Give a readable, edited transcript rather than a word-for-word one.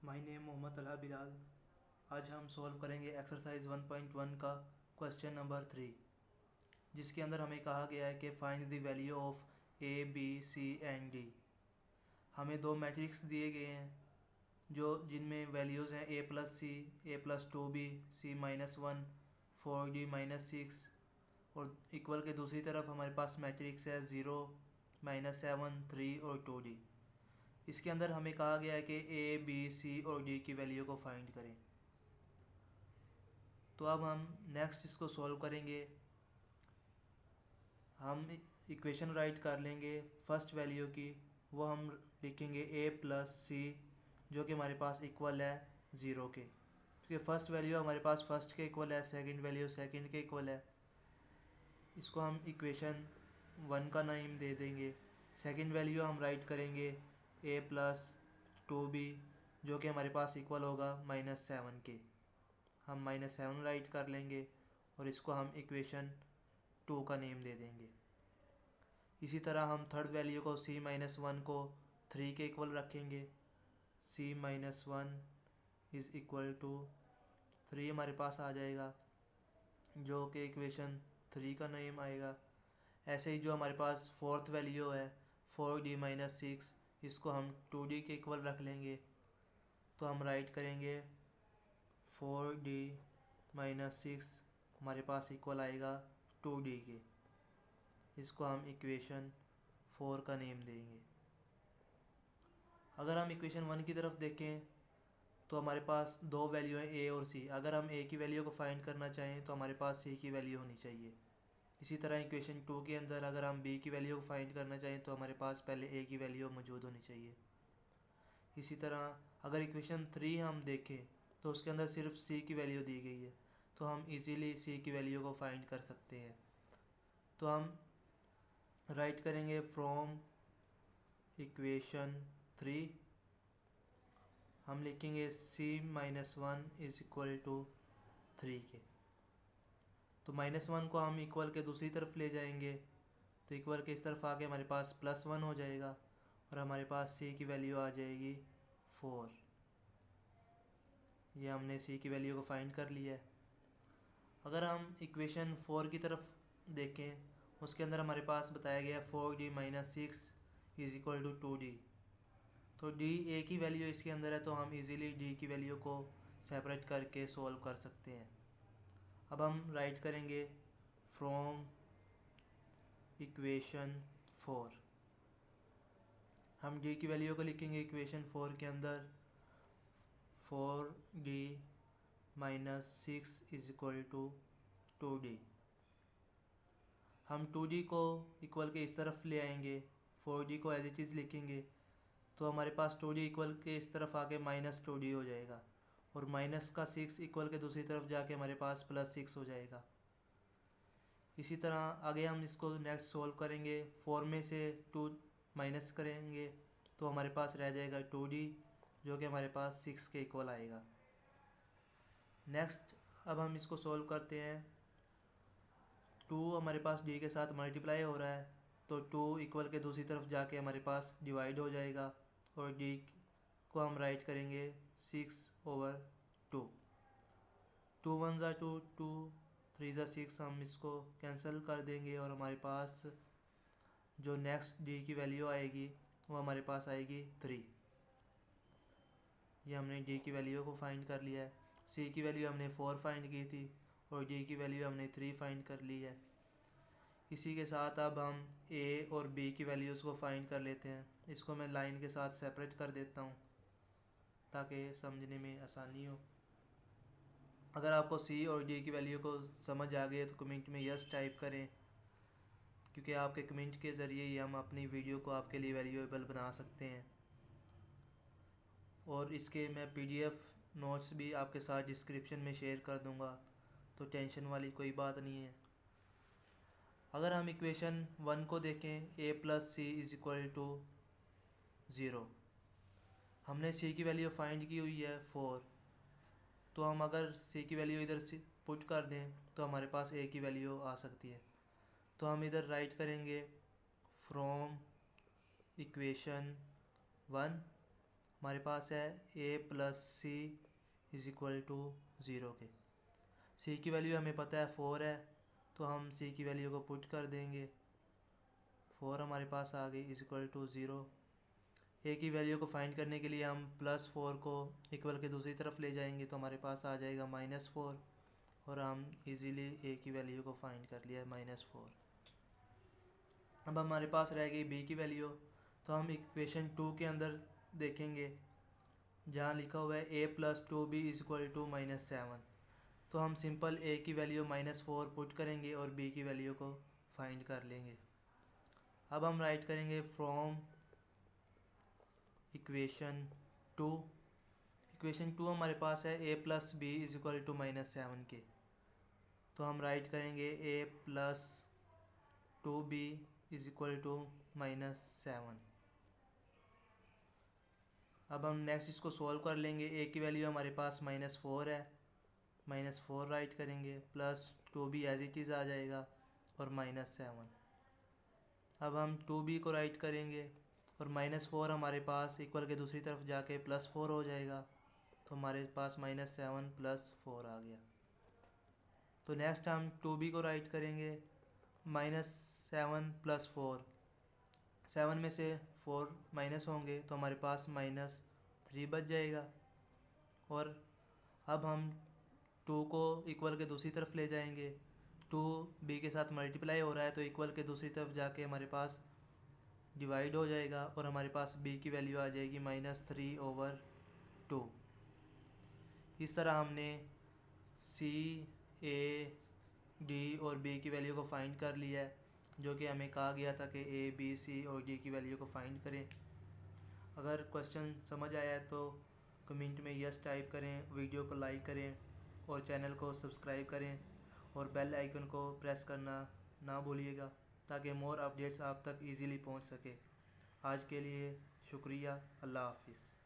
My name Mohammad Talha Bilal. आज हम solve करेंगे एक्सरसाइज 1.1 का क्वेश्चन नंबर 3, जिसके अंदर हमें कहा गया है कि find the value of A B C and D. हमें दो मैट्रिक्स दिए गए हैं जो जिनमें वैल्यूज़ हैं ए प्लस सी, ए प्लस 2b, सी माइनस 1, 4d माइनस 6 और इक्वल के दूसरी तरफ हमारे पास मैट्रिक्स है 0, -7, 3 और 2d। इसके अंदर हमें कहा गया है कि ए बी सी और डी की वैल्यू को फाइंड करें। तो अब हम नेक्स्ट इसको सॉल्व करेंगे। हम इक्वेशन राइट कर लेंगे फर्स्ट वैल्यू की, वो हम लिखेंगे ए प्लस सी, जो कि हमारे पास इक्वल है 0 के, क्योंकि फर्स्ट वैल्यू हमारे पास फर्स्ट के इक्वल है, सेकंड वैल्यू सेकंड के इक्वल है। इसको हम इक्वेशन 1 का नेम दे देंगे। सेकंड वैल्यू हम राइट करेंगे ए प्लस 2b, जो कि हमारे पास इक्वल होगा -7 के। हम -7 राइट कर लेंगे और इसको हम इक्वेशन 2 का नेम दे देंगे। इसी तरह हम थर्ड वैल्यू को c-1 को 3 के इक्वल रखेंगे। c-1 इज़ इक्वल टू 3 हमारे पास आ जाएगा, जो कि इक्वेशन 3 का नेम आएगा। ऐसे ही जो हमारे पास फोर्थ वैल्यू है 4d-6, इसको हम 2d के इक्वल रख लेंगे। तो हम राइट करेंगे 4d-6 हमारे पास इक्वल आएगा 2d के। इसको हम इक्वेशन 4 का नेम देंगे। अगर हम इक्वेशन 1 की तरफ देखें तो हमारे पास दो वैल्यू है ए और सी। अगर हम ए की वैल्यू को फाइंड करना चाहें तो हमारे पास सी की वैल्यू होनी चाहिए। इसी तरह इक्वेशन 2 के अंदर अगर हम बी की वैल्यू को फाइंड करना चाहें तो हमारे पास पहले ए की वैल्यू मौजूद होनी चाहिए। इसी तरह अगर इक्वेशन 3 हम देखें तो उसके अंदर सिर्फ सी की वैल्यू दी गई है, तो हम इजीली सी की वैल्यू को फाइंड कर सकते हैं। तो हम राइट करेंगे फ्रॉम इक्वेशन 3, हम लिखेंगे c-1 इज इक्वल टू 3 के। तो -1 को हम इक्वल के दूसरी तरफ ले जाएंगे, तो इक्वल के इस तरफ आके हमारे पास +1 हो जाएगा और हमारे पास c की वैल्यू आ जाएगी 4। ये हमने c की वैल्यू को फाइंड कर लिया है। अगर हम इक्वेशन 4 की तरफ देखें, उसके अंदर हमारे पास बताया गया 4d-6 is equal to 2d। तो d a की वैल्यू इसके अंदर है, तो हम इजीली d की वैल्यू को सेपरेट करके सोल्व कर सकते हैं। अब हम राइट करेंगे फ्रॉम इक्वेशन 4, हम d की वैल्यू को लिखेंगे इक्वेशन 4 के अंदर 4d-6 is equal to 2d। हम 2d को इक्वल के इस तरफ ले आएंगे, 4d को एज इट इज़ लिखेंगे, तो हमारे पास 2d इक्वल के इस तरफ आके -2d हो जाएगा और माइनस का 6 इक्वल के दूसरी तरफ जाके हमारे पास +6 हो जाएगा। इसी तरह आगे हम इसको नेक्स्ट सोल्व करेंगे। 4 में से 2 माइनस करेंगे तो हमारे पास रह जाएगा 2d, जो कि हमारे पास 6 के इक्वल आएगा। नेक्स्ट अब हम इसको सोल्व करते हैं। 2 हमारे पास d के साथ मल्टीप्लाई हो रहा है, तो 2 इक्वल के दूसरी तरफ जाके हमारे पास डिवाइड हो जाएगा और d को हम राइट करेंगे 6/2। 2 1 ज़ा 2, 2 3 ज़ा 6, हम इसको कैंसिल कर देंगे और हमारे पास जो नेक्स्ट d की वैल्यू आएगी वो हमारे पास आएगी 3। ये हमने d की वैल्यू को फाइंड कर लिया है। c की वैल्यू हमने 4 फाइंड की थी और d की वैल्यू हमने 3 फाइंड कर ली है। इसी के साथ अब हम a और b की वैल्यूज़ को फाइंड कर लेते हैं। इसको मैं लाइन के साथ सेपरेट कर देता हूँ ताकि समझने में आसानी हो। अगर आपको c और d की वैल्यू को समझ आ गई तो कमेंट में यस टाइप करें, क्योंकि आपके कमेंट के ज़रिए ही हम अपनी वीडियो को आपके लिए वैल्यूएबल बना सकते हैं। और इसके मैं PDF नोट्स भी आपके साथ डिस्क्रिप्शन में शेयर कर दूंगा, तो टेंशन वाली कोई बात नहीं है। अगर हम इक्वेशन 1 को देखें a plus C is equal to 0, हमने c की वैल्यू फाइंड की हुई है 4, तो हम अगर c की वैल्यू इधर से पुट कर दें तो हमारे पास a की वैल्यू आ सकती है। तो हम इधर राइट करेंगे फ्रॉम इक्वेशन 1, हमारे पास है a plus C is equal to 0 के। c की वैल्यू हमें पता है 4 है, तो हम c की वैल्यू को पुट कर देंगे। 4 हमारे पास आ गई इज इक्वल टू 0। a की वैल्यू को फाइंड करने के लिए हम प्लस 4 को इक्वल के दूसरी तरफ ले जाएंगे, तो हमारे पास आ जाएगा -4, और हम इजीली a की वैल्यू को फाइंड कर लिया -4। अब हमारे पास रह गई b की वैल्यू, तो हम इक्वेशन 2 के अंदर देखेंगे जहाँ लिखा हुआ है a plus 2b is equal to -7। तो हम सिंपल a की वैल्यू -4 पुट करेंगे और b की वैल्यू को फाइंड कर लेंगे। अब हम राइट करेंगे फ्रॉम इक्वेशन 2। इक्वेशन 2 हमारे पास है a plus B is equal to -7 के, तो हम राइट करेंगे a plus 2b is equal to -7। अब हम नेक्स्ट इसको सॉल्व कर लेंगे। a की वैल्यू हमारे पास -4 है, -4 राइट करेंगे, plus 2b as it is आ जाएगा और -7। अब हम 2b को राइट करेंगे और -4 हमारे पास इक्वल के दूसरी तरफ जाके +4 हो जाएगा, तो हमारे पास -7 प्लस 4 आ गया। तो नेक्स्ट हम 2b को राइट करेंगे, -7 प्लस 4, 7 में से 4 माइनस होंगे तो हमारे पास -3 बच जाएगा। और अब हम 2 को इक्वल के दूसरी तरफ ले जाएंगे, 2 b के साथ मल्टीप्लाई हो रहा है तो इक्वल के दूसरी तरफ जाके हमारे पास डिवाइड हो जाएगा और हमारे पास b की वैल्यू आ जाएगी -3/2। इस तरह हमने c, a, d और b की वैल्यू को फाइंड कर लिया है, जो कि हमें कहा गया था कि a, b, c और d की वैल्यू को फाइंड करें। अगर क्वेश्चन समझ आया है तो कमेंट में यस टाइप करें, वीडियो को लाइक करें और चैनल को सब्सक्राइब करें और बेल आइकन को प्रेस करना ना भूलिएगा, ताकि मोर अपडेट्स आप तक इजीली पहुंच सके। आज के लिए शुक्रिया। अल्लाह हाफिज़।